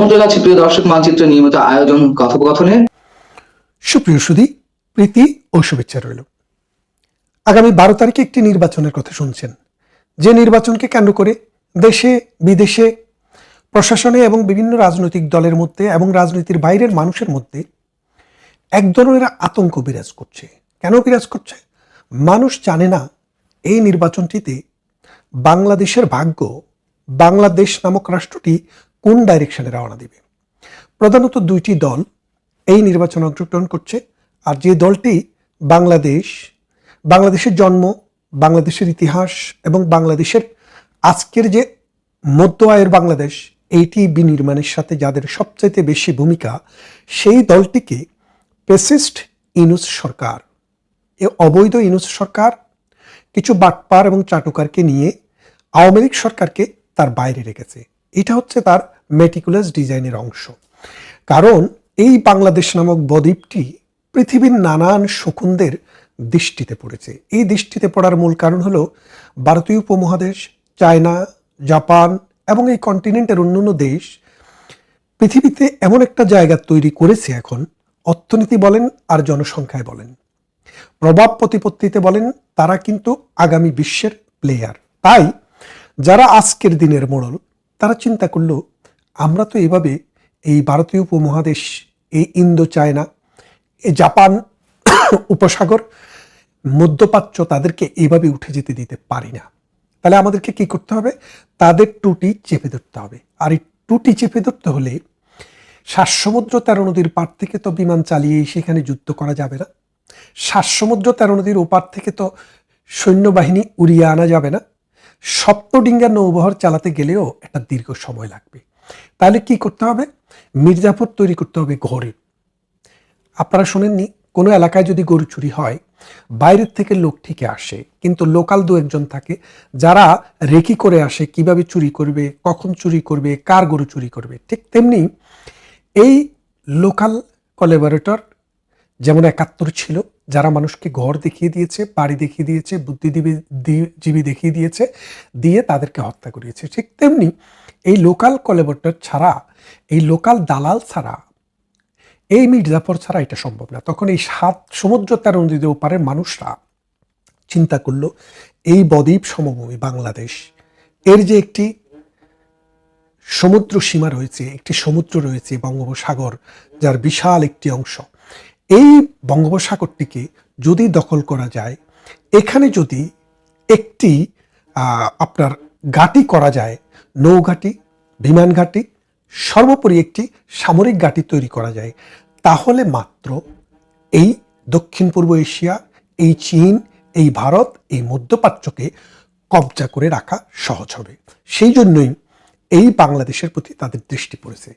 আমন্ত্রণ জানাচ্ছি প্রিয় দর্শক মানচিত্রের নিয়মিত আয়োজন কথোপকথনে। সুপ্রিয় সুধী, প্রীতি ও শুভেচ্ছা রইল। আগামী 12 তারিখে একটি নির্বাচনের কথা শুনছেন, যে নির্বাচনকে কেন্দ্র করে দেশে বিদেশে প্রশাসনে এবং বিভিন্ন রাজনৈতিক দলের মধ্যে এবং রাজনীতির বাইরের মানুষের মধ্যে এক ধরনের আতঙ্ক বিরাজ করছে। কেন বিরাজ করছে? মানুষ জানে না এই নির্বাচনটিতে বাংলাদেশের ভাগ্য, বাংলাদেশ নামক রাষ্ট্রটি কোন ডাইরেকশনে রওনা দিবে। প্রধানত দুইটি দল এই নির্বাচনে অংশগ্রহণ করছে, আর যে দলটি বাংলাদেশের জন্ম, বাংলাদেশের ইতিহাস এবং বাংলাদেশের আজকের যে মধ্য আয়ের বাংলাদেশ এইটি বিনির্মাণের সাথে যাদের সবচাইতে বেশি ভূমিকা, সেই দলটিকে ফ্যাসিস্ট ইউনূস সরকার, এ অবৈধ ইউনূস সরকার কিছু বাটপার এবং চাটুকারকে নিয়ে আওয়ামী লীগ সরকারকে তার বাইরে রেখেছে। এটা হচ্ছে তার মেটিকুলাস ডিজাইনের অংশ। কারণ এই বাংলাদেশ নামক বদ্বীপটি পৃথিবীর নানান শকুনদের দৃষ্টিতে পড়েছে। এই দৃষ্টিতে পড়ার মূল কারণ হলো ভারতীয় উপমহাদেশ, চায়না, জাপান এবং এই কন্টিনেন্টের অন্যান্য দেশ পৃথিবীতে এমন একটা জায়গা তৈরি করেছে, এখন অর্থনীতি বলেন আর জনসংখ্যায় বলেন, প্রভাব প্রতিপত্তিতে বলেন, তারা কিন্তু আগামী বিশ্বের প্লেয়ার। তাই যারা আজকের দিনের মোড়ল, তারা চিন্তা করলো আমরা তো এভাবে এই ভারতীয় উপমহাদেশ, এই ইন্দো চায়না, এই জাপান উপসাগর, মধ্যপ্রাচ্য, তাদেরকে এইভাবে উঠে যেতে দিতে পারি না। তাহলে আমাদেরকে কি করতে হবে? তাদের টুটি চেপে ধরতে হবে। আর এই টুটি চেপে ধরতে হলে 7 সমুদ্র 13 নদীর পার থেকে তো বিমান চালিয়ে সেখানে যুদ্ধ করা যাবে না। 7 সমুদ্র 13 নদীর ওপার থেকে তো সৈন্যবাহিনী উড়িয়ে আনা যাবে না। সপ্তডিঙ্গা নৌবহর চালাতে গেলেও একটা দীর্ঘ সময় লাগবে। তাহলে কি করতে হবে? মির্জাপুর তৈরি করতে হবে ঘরে। আপনারা শোনেননি, কোনো এলাকায় যদি গরু চুরি হয়, বাইরের থেকে লোক ঠিকই আসে, কিন্তু লোকাল দু একজন থাকে যারা রেকি করে আসে কিভাবে চুরি করবে, কখন চুরি করবে, কার গরু চুরি করবে। ঠিক তেমনি এই লোকাল কোলাবরেটর যেমন 71 ছিল, যারা মানুষকে ঘর দেখিয়ে দিয়েছে, বাড়ি দেখিয়ে দিয়েছে, বুদ্ধিজীবী দেখিয়ে দিয়েছে, দিয়ে তাদেরকে হত্যা করিয়েছে। ঠিক তেমনি এই লোকাল কোলাবরেটর ছাড়া, এই লোকাল দালাল ছাড়া, এই মির্জাফর ছাড়া এটা সম্ভব না। তখন এই 7 সমুদ্র 13 নদীর ওপারের মানুষরা চিন্তা করলো এই বদ্বীপ সমভূমি বাংলাদেশ, এর যে একটি সমুদ্র সীমা রয়েছে, একটি সমুদ্র রয়েছে বঙ্গোপসাগর, যার বিশাল একটি অংশ, এই বঙ্গোপসাগরটিকে যদি দখল করা যায়, এখানে যদি একটি আপনার ঘাঁটি করা যায়, নৌঘাঁটি, বিমান ঘাঁটি, সর্বোপরি একটি সামরিক ঘাঁটি তৈরি করা যায়, তাহলে মাত্র এই দক্ষিণ পূর্ব এশিয়া, এই চীন, এই ভারত, এই মধ্যপ্রাচ্যকে কবজা করে রাখা সহজ হবে। সেই জন্যই এই বাংলাদেশের প্রতি তাদের দৃষ্টি পড়েছে।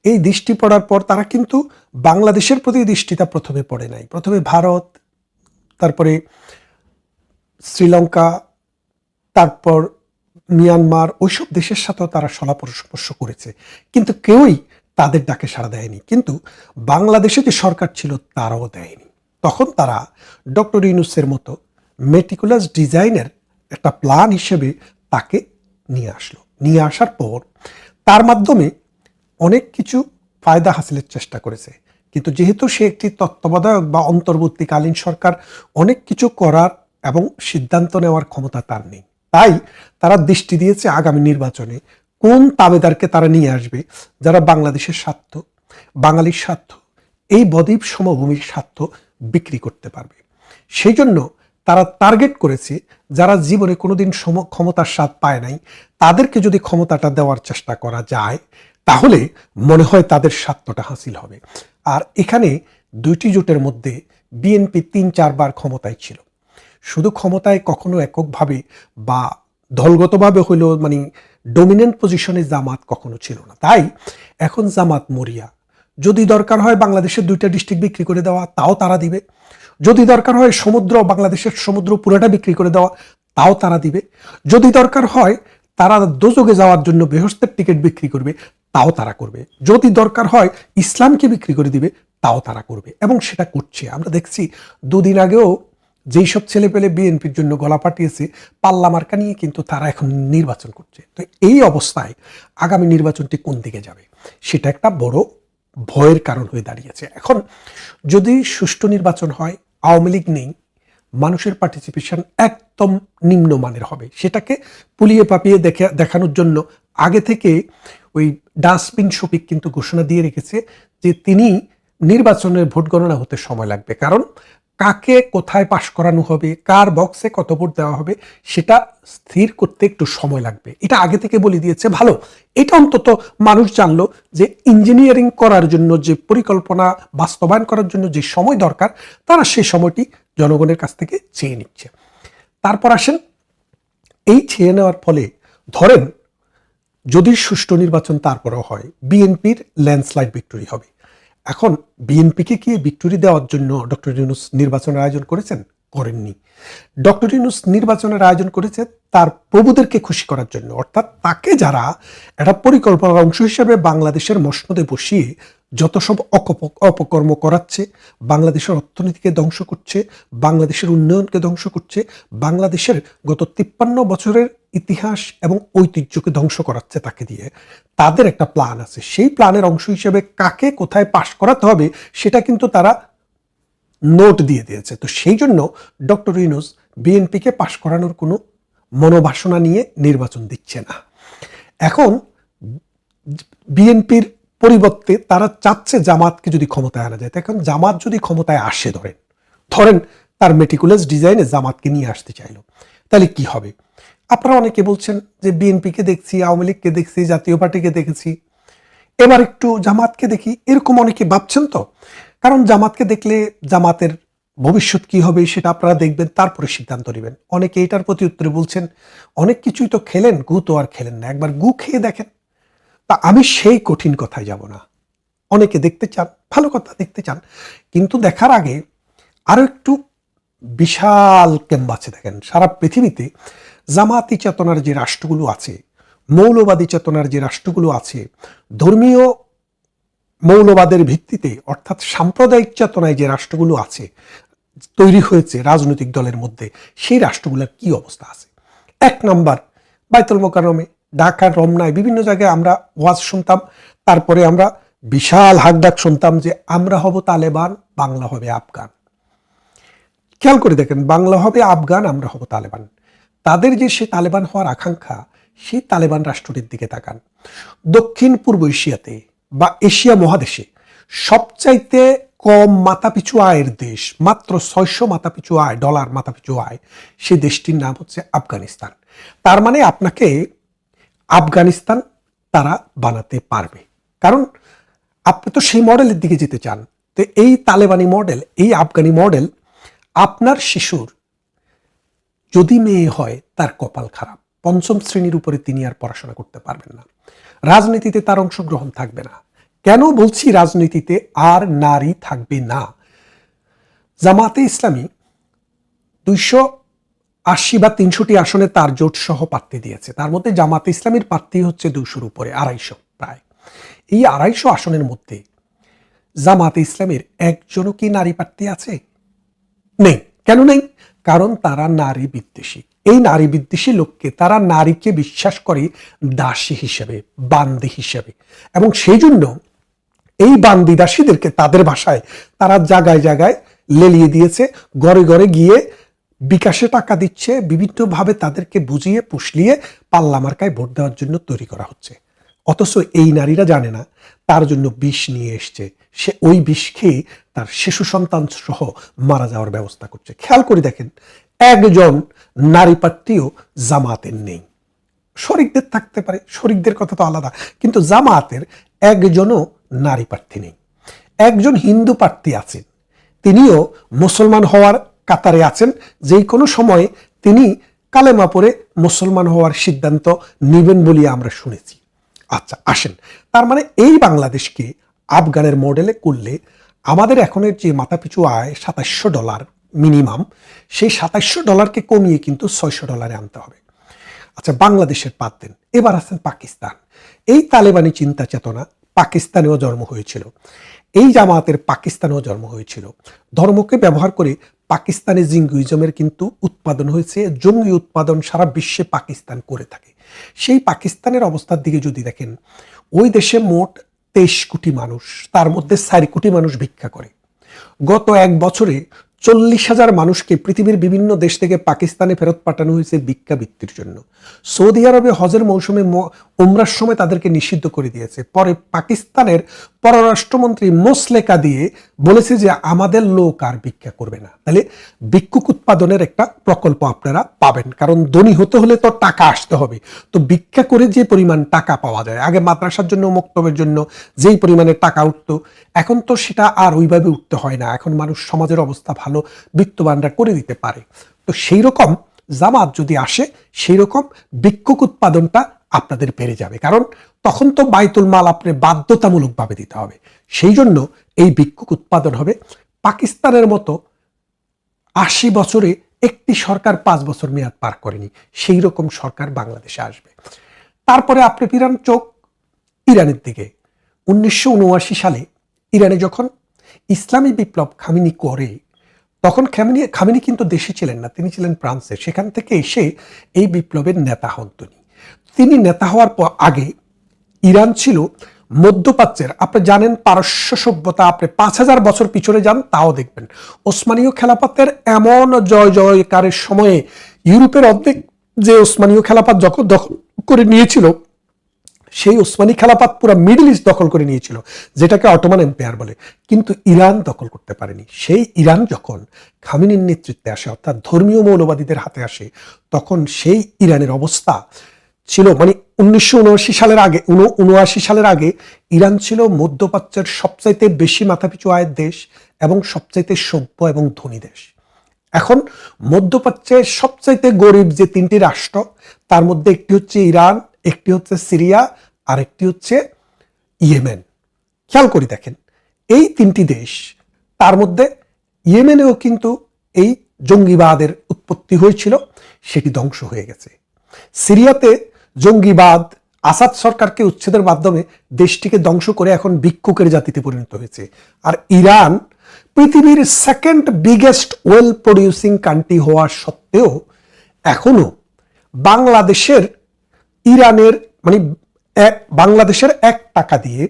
এই দৃষ্টি পড়ার পর তারা কিন্তু বাংলাদেশের প্রতি দৃষ্টিটা প্রথমে পড়ে নাই। প্রথমে ভারত, তারপরে শ্রীলঙ্কা, তারপর মিয়ানমার, ওইসব দেশের সাথেও তারা সলা পরামর্শ করেছে, কিন্তু কেউই তাদের ডাকে সাড়া দেয়নি। কিন্তু বাংলাদেশে যে সরকার ছিল তারাও দেয়নি। তখন তারা ডক্টর ইউনূসের মতো মেটিকুলাস ডিজাইনের একটা প্ল্যান হিসেবে তাকে নিয়ে আসলো। নিয়ে আসার পর তার মাধ্যমে অনেক কিছু ফায়দা হাসিলের চেষ্টা করেছে। কিন্তু যেহেতু সে একটি তত্ত্বাবধায়ক বা অন্তর্বর্তীকালীন সরকার, অনেক কিছু করার এবং সিদ্ধান্ত নেওয়ার ক্ষমতা তার নেই। তাই তারা দৃষ্টি দিয়েছে আগামী নির্বাচনে কোন তাবেদারকে তারা নিয়ে আসবে, যারা বাংলাদেশের স্বার্থ, বাঙালির স্বার্থ, এই বদ্বীপ সমভূমির স্বার্থ বিক্রি করতে পারবে। সেই জন্য তারা টার্গেট করেছে যারা জীবনে কোনোদিন ক্ষমতার স্বাদ পায় নাই, তাদেরকে যদি ক্ষমতাটা দেওয়ার চেষ্টা করা যায়, তাহলে মনে হয় তাদের স্বার্থটা হাসিল হবে। আর এখানে দুইটি জোটের মধ্যে বিএনপি 3-4 বার ক্ষমতায় ছিল। শুধু ক্ষমতায় কখনো এককভাবে বা দলগতভাবে হইলেও ডমিনেন্ট পজিশনে জামাত কখনো ছিল না। তাই এখন জামাত মরিয়া, যদি দরকার হয় বাংলাদেশের 2টা ডিস্ট্রিক্ট বিক্রি করে দেওয়া, তাও তারা দিবে। যদি দরকার হয় বাংলাদেশের সমুদ্র পুরোটা বিক্রি করে দেওয়া, তাও তারা দিবে। যদি দরকার হয় তারা দোজগে যাওয়ার জন্য বেহেশতের টিকিট বিক্রি করবে, তাও তারা করবে। যদি দরকার হয় ইসলামকে বিক্রি করে দিবে, তাও তারা করবে, এবং সেটা করছে। আমরা দেখছি 2 দিন আগেও যেই সব ছেলেপেলে বিএনপির জন্য গলা পাঠিয়েছে পাল্লা মার্কা নিয়ে কিন্তু তারা এখন নির্বাচন করছে। তো এই অবস্থায় আগামী নির্বাচনটি কোন দিকে যাবে সেটা একটা বড় ভয়ের কারণ হয়ে দাঁড়িয়েছে। এখন যদি সুষ্ঠু নির্বাচন হয়, আওয়ামী লীগ নেই, মানুষের পার্টিসিপেশন একদম নিম্নমানের হবে, সেটাকে পুলিয়ে পাপিয়ে দেখানোর জন্য আগে থেকে ওই ডাস্টবিন শফিক কিন্তু ঘোষণা দিয়ে রেখেছে যে তিনি নির্বাচনের ভোট গণনা হতে সময় লাগবে, কারণ কাকে কোথায় পাশ করানো হবে, কার বক্সে কত ভোট দেওয়া হবে সেটা স্থির করতে একটু সময় লাগবে। এটা আগে থেকে বলে দিয়েছে, ভালো। এটা অন্তত মানুষ জানলো যে ইঞ্জিনিয়ারিং করার জন্য যে পরিকল্পনা বাস্তবায়ন করার জন্য যে সময় দরকার তারা সেই সময়টি জনগণের কাছ থেকে চেয়ে নিচ্ছে। তারপর আসেন, এই চেয়ে নেওয়ার ফলে ধরেন যদি সুষ্ঠু নির্বাচন তারপরেও হয়, বিএনপির ল্যান্ডস্লাইড ভিক্টরি হবে। এখন বিএনপিকে কি ভিক্টরি দেওয়ার জন্য ডক্টর ইউনূস নির্বাচনের আয়োজন করেছেন? করেননি। ডক্টর ইউনূস নির্বাচনের আয়োজন করেছে তার প্রভুদেরকে খুশি করার জন্য, অর্থাৎ তাকে যারা একটা পরিকল্পনার অংশ হিসেবে বাংলাদেশের মসনদে বসিয়ে যত সব অপকর্ম করাচ্ছে, বাংলাদেশের অর্থনীতিকে ধ্বংস করছে, বাংলাদেশের উন্নয়নকে ধ্বংস করছে, বাংলাদেশের গত 53 বছরের ইতিহাস এবং ঐতিহ্যকে ধ্বংস করাচ্ছে তাকে দিয়ে, তাদের একটা প্ল্যান আছে। সেই প্ল্যানের অংশ হিসেবে কাকে কোথায় পাশ করাতে হবে সেটা কিন্তু তারা নোট দিয়ে দিয়েছে। তো সেই জন্য ডক্টর ইউনূস বিএনপিকে পাশ করানোর কোনো মনোবাসনা নিয়ে নির্বাচন দিচ্ছে না। এখন বিএনপির পরিবর্তে তারা চাচ্ছে জামাতকে যদি ক্ষমতায় আনা যায়। এখন জামাত যদি ক্ষমতায় আসে, ধরেন তার মেটিকুলাস ডিজাইনে জামাতকে নিয়ে আসতে চাইলো, তাহলে কি হবে? আপনারা অনেকে বলছেন যে বিএনপিকে দেখছি, আওয়ামী লীগকে দেখছি, জাতীয় পার্টিকে দেখেছি, এবার একটু জামাতকে দেখি, এরকম অনেকে ভাবছেন। তো কারণ জামাতকে দেখলে জামাতের ভবিষ্যৎ কি হবে সেটা আপনারা দেখবেন, তারপরে সিদ্ধান্ত নেবেন। অনেকে এটার প্রতি উত্তরে বলছেন, অনেক কিছুই তো খেলেন, গু তো আর খেলেন না, একবার গু খেয়ে দেখেন। তা আমি সেই কঠিন কথায় যাব না। অনেকে দেখতে চান, ভালো কথা, দেখতে চান, কিন্তু দেখার আগে আরো একটু বিশাল ক্যানভাসে দেখেন। সারা পৃথিবীতে জামাতি চেতনার যে রাষ্ট্রগুলো আছে, মৌলবাদী চেতনার যে রাষ্ট্রগুলো আছে, ধর্মীয় মৌলবাদের ভিত্তিতে অর্থাৎ সাম্প্রদায়িক চেতনায় যে রাষ্ট্রগুলো আছে, তৈরি হয়েছে রাজনৈতিক দলের মধ্যে, সেই রাষ্ট্রগুলোর কি অবস্থা আছে? 1 নাম্বার, বাইতুল মোকাররমে, ঢাকার রমনায় বিভিন্ন জায়গায় আমরা ওয়াজ শুনতাম, তারপরে আমরা বিশাল হাকডাক শুনতাম যে আমরা হব তালেবান, বাংলা হবে আফগান। খেয়াল করে দেখেন, বাংলা হবে আফগান, আমরা হব তালেবান। তাদের যে সে তালেবান হওয়ার আকাঙ্ক্ষা, সেই তালেবান রাষ্ট্রটির দিকে তাকান। দক্ষিণ পূর্ব এশিয়াতে বা এশিয়া মহাদেশে সবচাইতে কম মাথাপিছু আয়ের দেশ, মাত্র 600 মাথাপিছু আয়, ডলার মাথাপিছু আয়, সেই দেশটির নাম হচ্ছে আফগানিস্তান। তার মানে আপনাকে আফগানিস্তান তারা বানাতে পারবে, কারণ আপনি তো সেই মডেলের দিকে যেতে চান। তো এই তালেবানি মডেল, এই আফগানি মডেল, আপনার শিশুর যদি মেয়ে হয় তার কপাল খারাপ। 5ম শ্রেণীর উপরে তিনি আর পড়াশোনা করতে পারবেন না, রাজনীতিতে তার অংশগ্রহণ থাকবে না। কেন বলছি রাজনীতিতে আর নারী থাকবে না? জামাতে ইসলামী 280 বা 300টি আসনে তার জোট সহ প্রার্থী দিয়েছে। তার মধ্যে জামাতে ইসলামীর প্রার্থী হচ্ছে 200-র উপরে, 250 প্রায়। এই 250 আসনের মধ্যে জামাতে ইসলামের একজনও কি নারী প্রার্থী আছে? নেই। কেন নেই? কারণ তারা নারী বিদ্বেষী। এই নারী বিদ্বেষী লোককে, তারা নারীকে বিশ্বাস করে দাসী হিসেবে, বান্দি হিসেবে, এবং সেই জন্য এই বান্দি দাসীদেরকে তাদের ভাষায় তারা জায়গায় জায়গায় লেলিয়ে দিয়েছে, ঘরে ঘরে গিয়ে বিকাশে টাকা দিচ্ছে, বিভিন্নভাবে তাদেরকে বুঝিয়ে পুষলিয়ে পাল্লা মার্কায় ভোট দেওয়ার জন্য তৈরি করা হচ্ছে। অথচ এই নারীরা জানে না তার জন্য বিষ নিয়ে এসছে, সে ওই বিষ খেয়ে তার শিশু সন্তান সহ মারা যাওয়ার ব্যবস্থা করছে। খেয়াল করে দেখেন, একজন নারী প্রার্থীও জামাতের নেই। শরিকদের থাকতে পারে, শরিকদের কথা তো আলাদা, কিন্তু জামাতের একজনও নারী প্রার্থী নেই। একজন হিন্দু প্রার্থী আছেন, তিনিও মুসলমান হওয়ার কাতারে আছেন, যেই কোনো সময়ে তিনি কালেমা পড়ে মুসলমান হওয়ার সিদ্ধান্ত নেবেন বলে আমরা শুনেছি। আচ্ছা আসেন, তার মানে এই বাংলাদেশকে আফগানের মডেলে করলে আমাদের এখনের যে মাথাপিছু আয় $2700 মিনিমাম, সেই $2700 কমিয়ে কিন্তু $600 আনতে হবে। আচ্ছা, বাংলাদেশের বাদ দেন, এবার আছেন পাকিস্তান। এই তালেবানি চিন্তা চেতনা পাকিস্তানেও জন্ম হয়েছিল, এই জামাতের পাকিস্তানেও জন্ম হয়েছিল। ধর্মকে ব্যবহার করে পাকিস্তানে জিঙ্গুইজমের কিন্তু উৎপাদন হয়েছে, জঙ্গি উৎপাদন সারা বিশ্বে পাকিস্তান করে থাকে। সেই পাকিস্তানের অবস্থার দিকে যদি দেখেন, ওই দেশে মোট 23 কোটি মানুষ, তার মধ্যে 4 কোটি মানুষ ভিক্ষা করে। গত 1 বছরে 40,000 মানুষকে পৃথিবীর বিভিন্ন দেশ থেকে পাকিস্তানে ফেরত পাঠানো হয়েছে ভিক্ষাবৃত্তির জন্য। সৌদি আরবে হজের মৌসুমে উমরার সময় তাদেরকে নিষিদ্ধ করে দিয়েছে। পরে পাকিস্তানের পররাষ্ট্রমন্ত্রী মোসলেকা দিয়ে বলেছে যে আমাদের লোক আর ভিক্ষা করবে না। তাহলে ভিক্ষুক উৎপাদনের একটা প্রকল্প আপনারা পাবেন, কারণ ধনী হতে হলে তো টাকা আসতে হবে। তো ভিক্ষা করে যে পরিমাণ টাকা পাওয়া যায়, আগে মাদ্রাসার জন্য, মক্তবের জন্য যেই পরিমাণে টাকা উঠতো, এখন তো সেটা আর ওইভাবে উঠতে হয় না। এখন মানুষ, সমাজের অবস্থা ভালো, বিত্তবানরা করে দিতে পারে। তো সেই রকম জামাত যদি আসে, সেই রকম ভিক্ষুক উৎপাদনটা আপনাদের বেড়ে যাবে, কারণ তখন তো বাইতুল মাল আপনি বাধ্যতামূলকভাবে দিতে হবে। সেই জন্য এই ভিক্ষুক উৎপাদন হবে। পাকিস্তানের মতো 80 বছরে একটি সরকার 5 বছর মেয়াদ পার করেনি, সেই রকম সরকার বাংলাদেশে আসবে। তারপরে আপনি ফিরান চোখ ইরানের দিকে। 1979 সালে ইরানে যখন ইসলামী বিপ্লব খামেনি করে, তখন খামেনি কিন্তু দেশে ছিলেন না, তিনি ছিলেন ফ্রান্সে। সেখান থেকে এসে এই বিপ্লবের নেতা হন তিনি। নেতা হওয়ার পর আগে ইরান ছিল মধ্যপ্রাচ্যের, আপনি জানেন পারস্য সভ্যতা, আপনি 5000 বছর পিছনে যান তাও দেখবেন ওসমানীয় খেলাফতের এমন জয় জয়কারের সময়ে ইউরোপের অর্ধেক যে ওসমানীয় খেলাফত যখন দখল করে নিয়েছিল, সেই ওসমানী খেলাফত পুরো মিডল ইস্ট দখল করে নিয়েছিল, যেটাকে অটোমান এম্পায়ার বলে, কিন্তু ইরান দখল করতে পারেনি। সেই ইরান যখন খামেনির নেতৃত্বে আসে, অর্থাৎ ধর্মীয় মৌলবাদীদের হাতে আসে, তখন সেই ইরানের অবস্থা ছিল, মানে 1979 সালের আগে, 79 সালের আগে ইরান ছিল মধ্যপ্রাচ্যের সবচাইতে বেশি মাথাপিছু আয়ের দেশ এবং সবচাইতে সভ্য এবং ধনী দেশ। এখন মধ্যপ্রাচ্যের সবচাইতে গরিব যে 3টি রাষ্ট্র, তার মধ্যে একটি হচ্ছে ইরান, একটি হচ্ছে সিরিয়া, আর একটি হচ্ছে ইয়েমেন। খেয়াল করে দেখেন, এই 3টি দেশ, তার মধ্যে ইয়েমেনেও কিন্তু এই জঙ্গিবাদের উৎপত্তি হয়েছিল, সেটি ধ্বংস হয়ে গেছে। সিরিয়াতে জঙ্গিবাদ আসাদ সরকারকে উচ্ছেদের মাধ্যমে দেশটিকে ধ্বংস করে এখন ভিক্ষুকের জাতিতে পরিণত হয়েছে। আর ইরান পৃথিবীর 2nd biggest well producing country হওয়া সত্ত্বেও এখনো বাংলাদেশের বাংলাদেশের 1 টাকা দিয়ে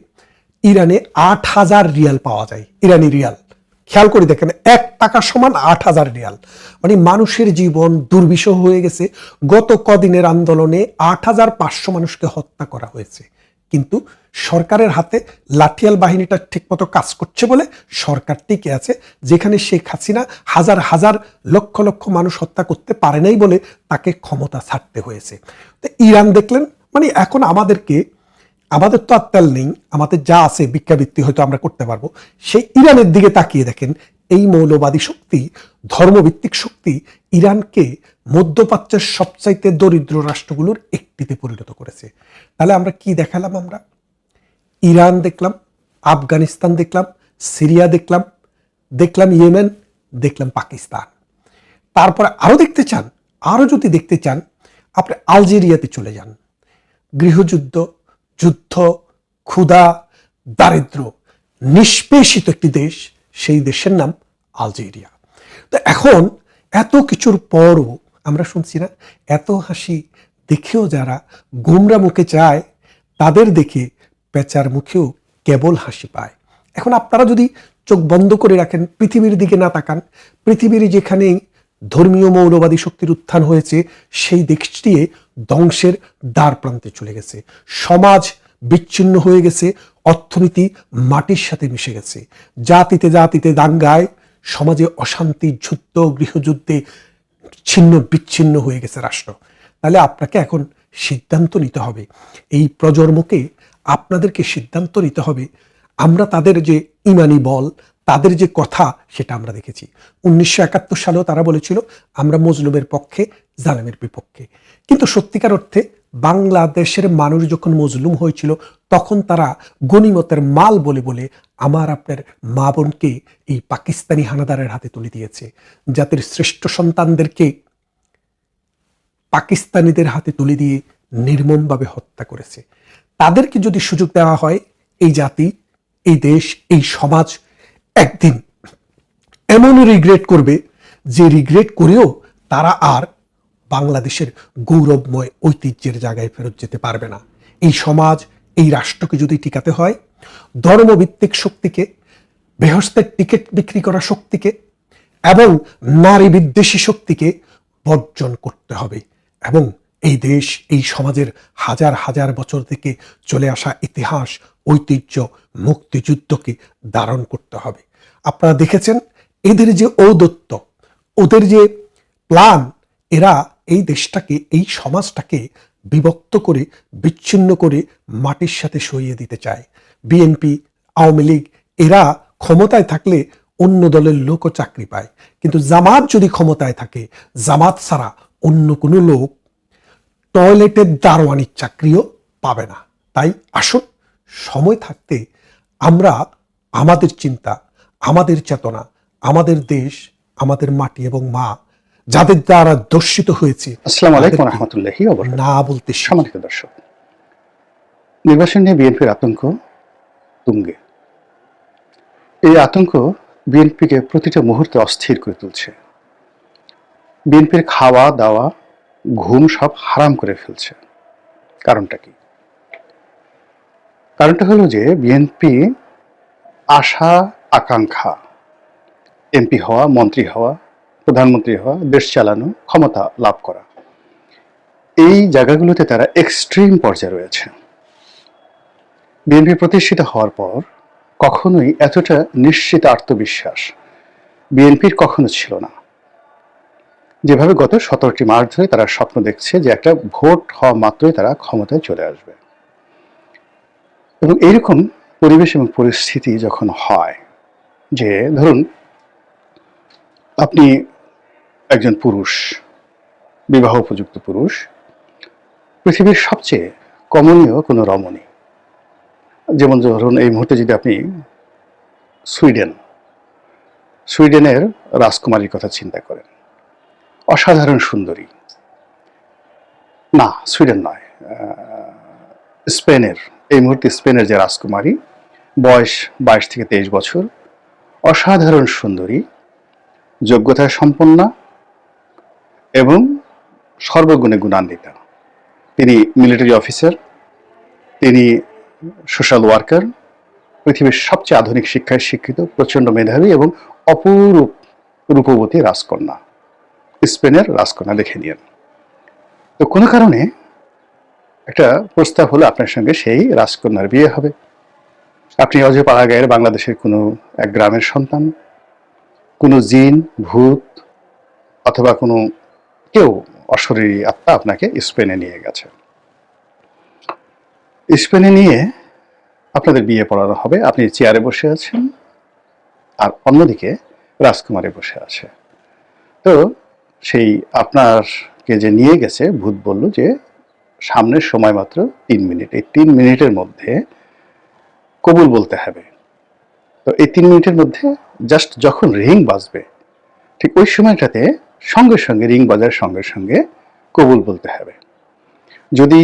ইরানে 8000 রিয়াল পাওয়া যায়, ইরানি রিয়াল। খেয়াল করে দেখেন, 1 টাকা সমান 8000 রিয়াল। মানে মানুষের জীবন দুর্বিষহ হয়ে গেছে। গত কদিনের আন্দোলনে 8500 মানুষকে হত্যা করা হয়েছে, কিন্তু সরকারের হাতে লাঠিয়াল বাহিনীটা ঠিকমতো কাজ করছে বলে সরকার টিকে আছে। যেখানে শেখ হাসিনা হাজার হাজার লক্ষ লক্ষ মানুষ হত্যা করতে পারে নাই বলে তাকে ক্ষমতা ছাড়তে হয়েছে। তো ইরান দেখলেন, মানে এখন আমাদের তো আর তেল নেই, আমাদের যা আছে ভিক্ষাবৃত্তি হয়তো আমরা করতে পারবো। সেই ইরানের দিকে তাকিয়ে দেখেন, এই মৌলবাদী শক্তি, ধর্মভিত্তিক শক্তি ইরানকে মধ্যপ্রাচ্যের সবচাইতে দরিদ্র রাষ্ট্রগুলোর একটিতে পরিণত করেছে। তাহলে আমরা কি দেখালাম? আমরা ইরান দেখলাম, আফগানিস্তান দেখলাম, সিরিয়া দেখলাম ইয়েমেন, দেখলাম পাকিস্তান। তারপরে আরো যদি দেখতে চান, আপনি আলজেরিয়াতে চলে যান। গৃহযুদ্ধ, যুদ্ধ, ক্ষুধা, দারিদ্র নিষ্পেষিত একটি দেশ, সেই দেশের নাম আলজেরিয়া। তো এখন এত কিছুর পরও আমরা শুনছি না, এত হাসি দেখেও যারা গোমরা মুখে চায়, তাদের দেখে পেঁচার মুখেও কেবল হাসি পায়। এখন আপনারা যদি চোখ বন্ধ করে রাখেন, পৃথিবীর দিকে না তাকান, পৃথিবীর যেখানেই ধর্মীয় মৌলবাদী শক্তির উত্থান হয়েছে, সেই দেশটি ধ্বংসের দ্বার প্রান্তে চলে গেছে। সমাজ বিচ্ছিন্ন হয়ে গেছে, অর্থনীতি মাটির সাথে মিশে গেছে। জাতিতে জাতিতে দাঙ্গায়, সমাজে অশান্তি, যুদ্ধ, গৃহযুদ্ধে ছিন্ন বিচ্ছিন্ন হয়ে গেছে রাষ্ট্র। তাহলে আপনাকে এখন সিদ্ধান্ত নিতে হবে, এই প্রজন্মকে আপনাদেরকে সিদ্ধান্ত নিতে হবে। আমরা তাদের যে ইমানি বল, তাদের যে কথা, সেটা আমরা দেখেছি। 1971 সালেও তারা বলেছিল আমরা মজলুমের পক্ষে, জালেমের বিপক্ষে। কিন্তু সত্যিকার অর্থে বাংলাদেশের মানুষ যখন মজলুম হয়েছিল, তখন তারা গনিমতের মাল বলে বলে আমার আপনার মা বোনকে এই পাকিস্তানি হানাদারের হাতে তুলে দিয়েছে। জাতির শ্রেষ্ঠ সন্তানদেরকে পাকিস্তানিদের হাতে তুলে দিয়ে নির্মমভাবে হত্যা করেছে। তাদেরকে যদি সুযোগ দেওয়া হয়, এই জাতি, এই দেশ, এই সমাজ একদিন এমন রিগ্রেট করবে যে রিগ্রেট করেও তারা আর বাংলাদেশের গৌরবময় ঐতিহ্যের জায়গায় ফেরত যেতে পারবে না। এই সমাজ, এই রাষ্ট্রকে যদি টিকাতে হয়, ধর্মভিত্তিক শক্তিকে, বেহেশতের টিকিট বিক্রি করা শক্তিকে এবং নারী বিদ্বেষী শক্তিকে বর্জন করতে হবে এবং এই দেশ, এই সমাজের হাজার হাজার বছর থেকে চলে আসা ইতিহাস, ঐতিহ্য, মুক্তিযুদ্ধকে ধারণ করতে হবে। আপনারা দেখেছেন এদের যে ঔদ্ধত্য, ওদের যে প্ল্যান, এরা এই দেশটাকে, এই সমাজটাকে বিভক্ত করে, বিচ্ছিন্ন করে মাটির সাথে সরিয়ে দিতে চায়। বিএনপি, আওয়ামী লীগ এরা ক্ষমতায় থাকলে অন্য দলের লোকও চাকরি পায়, কিন্তু জামাত যদি ক্ষমতায় থাকে, জামাত ছাড়া অন্য কোনো লোক টয়লেটের দারোয়ানির চাকরিও পাবে না। তাই আসুন, সময় থাকতে আমরা আমাদের চিন্তা, আমাদের চেতনা, আমাদের দেশ, আমাদের মাটি এবং মা, যাদের দ্বারা দর্শিত হয়েছে, আসসালামু আলাইকুম ওয়া রাহমাতুল্লাহি ওয়া বারাকাতুহু। না বলতে সম্মানিত দর্শক, নির্বাচন নিয়ে বিএনপির আতঙ্ক তুঙ্গে। এই আতঙ্ক বিএনপিকে প্রতিটা মুহূর্তে অস্থির করে তুলছে। বিএনপির খাওয়া দাওয়া, ঘুম সব হারাম করে ফেলছে। কারণটা কি? কারণটা হলো যে বিএনপি আশা আকাঙ্ক্ষা, এমপি হওয়া, মন্ত্রী হওয়া, প্রধানমন্ত্রী হওয়া, দেশ চালানো, ক্ষমতা লাভ করা, এই জায়গাগুলোতে তারা এক্সট্রিম পর্যায়ে রয়েছে। বিএনপি প্রতিষ্ঠিত হওয়ার পর কখনোই এতটা নিশ্চিত আত্মবিশ্বাস বিএনপির কখনো ছিল না। যেভাবে গত 17টি মাস ধরে তারা স্বপ্ন দেখছে যে একটা ভোট হওয়া মাত্রই তারা ক্ষমতায় চলে আসবে, এবং এইরকম পরিবেশ এবং পরিস্থিতি যখন হয়, যে ধরুন আপনি একজন পুরুষ, বিবাহ উপযুক্ত পুরুষ, পৃথিবীর সবচেয়ে কমনীয় কোনো রমণী, যেমন ধরুন এই মুহূর্তে যদি আপনি সুইডেনের রাজকুমারীর কথা চিন্তা করেন, অসাধারণ সুন্দরী, না সুইডেন নয়, স্পেনের, এই মুহূর্তে স্পেনের যে রাজকুমারী, বয়স 22 থেকে 23 বছর, অসাধারণ সুন্দরী, যোগ্যতা সম্পন্না এবং সর্বগুণে গুণান্বিতা। তিনি মিলিটারি অফিসার, তিনি সোশ্যাল ওয়ার্কার, পৃথিবীর সবচেয়ে আধুনিক শিক্ষায় শিক্ষিত, প্রচণ্ড মেধাবী এবং অপরূপ রূপবতী রাজকন্যা, স্পেনের রাজকন্যা, দেখে নিন। তো কোনো কারণে একটা প্রস্তাব হলো আপনার সঙ্গে সেই রাজকন্যার বিয়ে হবে। আপনি অজপাড়া গায়ের বাংলাদেশের কোনো এক গ্রামের সন্তান, কোনো জিন, ভূত অথবা কোনো কেউ অশরীরী আত্মা আপনাকে স্পেনে নিয়ে গেছে। স্পেনে নিয়ে আপনাদের বিয়ে পড়ানো হবে। আপনি চেয়ারে বসে আছেন আর অন্যদিকে রাজকুমারী বসে আছে। তো সেই আপনাকে যে নিয়ে গেছে, ভূত বলল যে সামনের সময় মাত্র 3 মিনিট, এই 3 মিনিটের মধ্যে কবুল বলতে হবে। তো এই 3 মিনিটের মধ্যে জাস্ট যখন রিং বাজবে, ঠিক ওই সময়টাতে সঙ্গে সঙ্গে, রিং বাজার সঙ্গে সঙ্গে কবুল বলতে হবে। যদি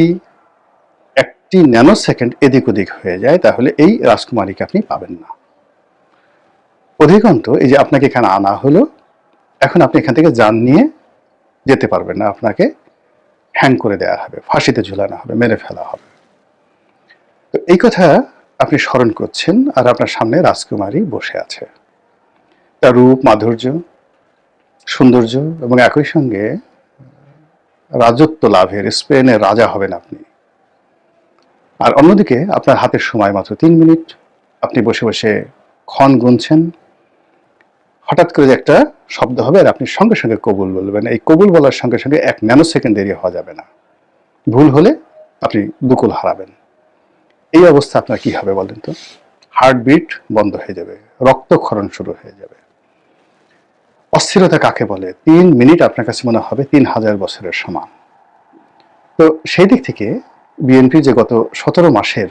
1 ন্যানো সেকেন্ড এদিক ওদিক হয়ে যায়, তাহলে এই রাজকুমারীকে আপনি পাবেন না। অধিকন্তু এই যে আপনাকে এখানে আনা হলো, এখন আপনি এখান থেকে জান নিয়ে যেতে পারবেন না, আপনাকে হ্যাং করে দেওয়া হবে, ফাঁসিতে ঝুলানো হবে, মেরে ফেলা হবে। তো এই কথা আপনি স্মরণ করছেন, আর আপনার সামনে রাজকুমারী বসে আছে। তার রূপ, মাধুর্য, সৌন্দর্য এবং একই সঙ্গে রাজত্ব লাভের, স্পেনের রাজা হবেন আপনি। আর অন্যদিকে আপনার হাতের সময় মাত্র 3 মিনিট। আপনি বসে বসে ক্ষণ গুনছেন, হঠাৎ করে একটা শব্দ হবে আর আপনি সঙ্গে সঙ্গে কবুল বলবেন। এই কবুল বলার সঙ্গে সঙ্গে 1 ন্যানো সেকেন্ড দেরি হওয়া যাবে না। ভুল হলে আপনি দুকুল হারাবেন। এই অবস্থা আপনার কি হবে বলেন তো? হার্টবিট বন্ধ হয়ে যাবে, রক্তক্ষরণ শুরু হয়ে যাবে। অস্থিরতা কাকে বলে? 3 মিনিট আপনার কাছে মনে হবে 3000 বছরের সমান। তো সেই দিক থেকে বিএনপি যে গত 17 মাসের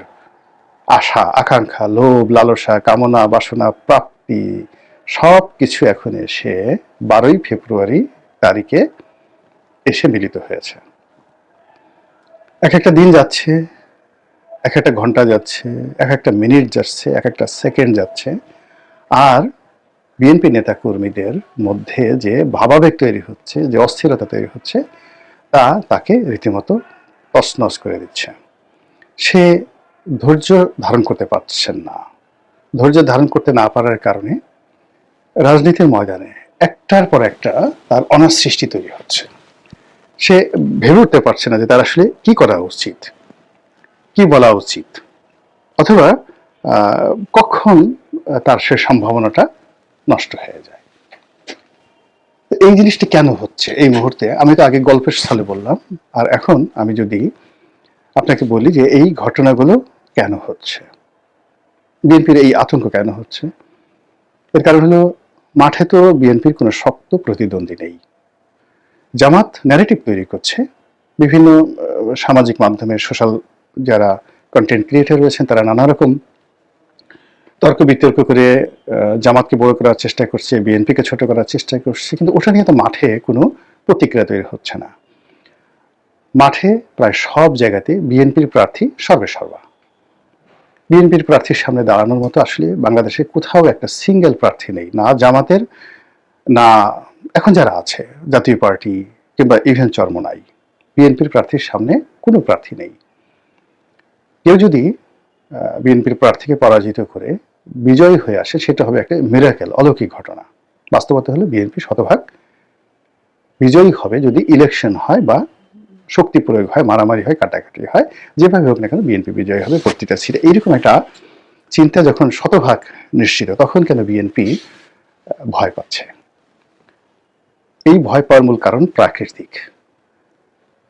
আশা আকাঙ্ক্ষা, লোভ লালসা, কামনা বাসনা, প্রাপ্তি, সব কিছু এখন এসে 12ই ফেব্রুয়ারি তারিখে এসে মিলিত হয়েছে। এক একটা দিন যাচ্ছে, এক একটা ঘন্টা যাচ্ছে, এক একটা মিনিট যাচ্ছে, এক একটা সেকেন্ড যাচ্ছে, আর বিএনপি নেতাকর্মীদের মধ্যে যে ভাবাবেগ তৈরি হচ্ছে, যে অস্থিরতা তৈরি হচ্ছে, তা তাকে রীতিমতো তছনছ করে দিচ্ছে। সে ধৈর্য ধারণ করতে পারছেন না। ধৈর্য ধারণ করতে না পারার কারণে রাজনীতির ময়দানে একটার পর একটা তার অনার সৃষ্টি তৈরি হচ্ছে। সে ভেবে উঠতে পারছে না যে তার আসলে কি করা উচিত, কি বলা উচিত, অথবা কখন তার সে সম্ভাবনাটা নষ্ট হয়ে যায়। এই জিনিসটি কেন হচ্ছে এই মুহূর্তে? আমি তো আগে গল্পের ছলে বললাম, আর এখন আমি যদি আপনাকে বলি যে এই ঘটনাগুলো কেন হচ্ছে, বিএনপির এই আতঙ্ক কেন হচ্ছে, এর কারণ হলো মাঠে তো বিএনপির কোনো শক্ত প্রতিদ্বন্দ্বী নেই। জামাত ন্যারেটিভ তৈরি করছে, বিভিন্ন সামাজিক মাধ্যমে সোশ্যাল যারা কন্টেন্ট ক্রিয়েটর রয়েছেন তারা নানা রকম তর্ক বিতর্ক করে জামাতকে বড় করার চেষ্টা করছে, বিএনপিকে ছোট করার চেষ্টা করছে, কিন্তু ওটা নিয়ে তো মাঠে কোনো প্রতিক্রিয়া তৈরি হচ্ছে না। মাঠে প্রায় সব জায়গাতে বিএনপির প্রার্থী সর্বেসর্বা। বিএনপির প্রার্থীর সামনে দাঁড়ানোর মতো আসলে বাংলাদেশে কোথাও একটা সিঙ্গেল প্রার্থী নেই, না জামাতের, না এখন যারা আছে জাতীয় পার্টি কিংবা ইভেন চরমোনাই, বিএনপির প্রার্থীর সামনে কোনো প্রার্থী নেই। কেউ যদি বিএনপির প্রার্থীকে পরাজিত করে বিজয়ী হয়ে আসে, সেটা হবে একটা মিরাকেল, অলৌকিক ঘটনা। বাস্তবতা হলো বিএনপি শতভাগ বিজয়ী হবে যদি ইলেকশন হয় বা শক্তি প্রয়োগ হয়, মারামারি হয়, কাটাকাটি হয়, যেভাবে হোক না কেন বিএনপি বিজয়ী হবে প্রতিটা সিটে। এইরকম একটা চিন্তা যখন শতভাগ নিশ্চিত, তখন কেন বিএনপি ভয় পাচ্ছে? এই ভয় পাওয়ার মূল কারণ প্রাকৃতিক।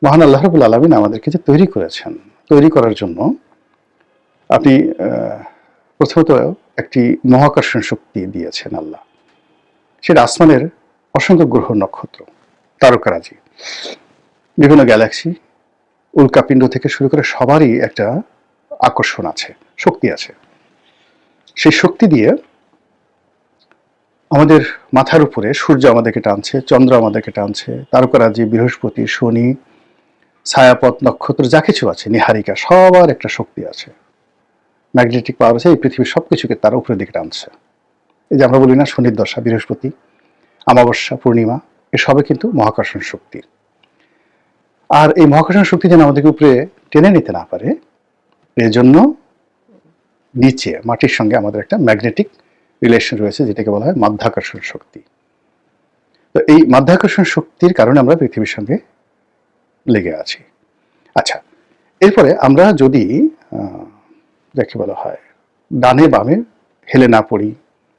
মহান আল্লাহ রাব্বুল আলামিন আমাদেরকে যে তৈরি করেছেন, তৈরি করার জন্য আপনি প্রথমত একটি মহাকর্ষণ শক্তি দিয়েছেন আল্লাহ। সেটা আসমানের অসংখ্য গ্রহ, নক্ষত্র, তারকারাজি, বিভিন্ন গ্যালাক্সি, উল্কাপিণ্ড থেকে শুরু করে সবারই একটা আকর্ষণ আছে, শক্তি আছে। সেই শক্তি দিয়ে আমাদের মাথার উপরে সূর্য আমাদেরকে টানছে, চন্দ্র আমাদেরকে টানছে, তারকারাজি, বৃহস্পতি, শনি, ছায়াপথ, নক্ষত্র, যা কিছু আছে, নিহারিকা, সবার একটা শক্তি আছে, ম্যাগনেটিক পাওয়ার আছে। এই পৃথিবীর সবকিছুকে তার উপরের দিকে টানছে। এই যে আমরা বলি না শনির দশা, বৃহস্পতি, অমাবস্যা, পূর্ণিমা, এসবে কিন্তু মহাকর্ষণ শক্তি। আর এই মহাকর্ষণ শক্তি যেন আমাদেরকে উপরে টেনে নিতে না পারে, এর জন্য নিচে মাটির সঙ্গে আমাদের একটা ম্যাগনেটিক রিলেশন রয়েছে, যেটাকে বলা হয় মাধ্যাকর্ষণ শক্তি। তো এই মাধ্যাকর্ষণ শক্তির কারণে আমরা পৃথিবীর সঙ্গে লেগে আছি। আচ্ছা, এরপরে আমরা যদি যাকে বলা হয় ডানে বামে হেলে না পড়ি,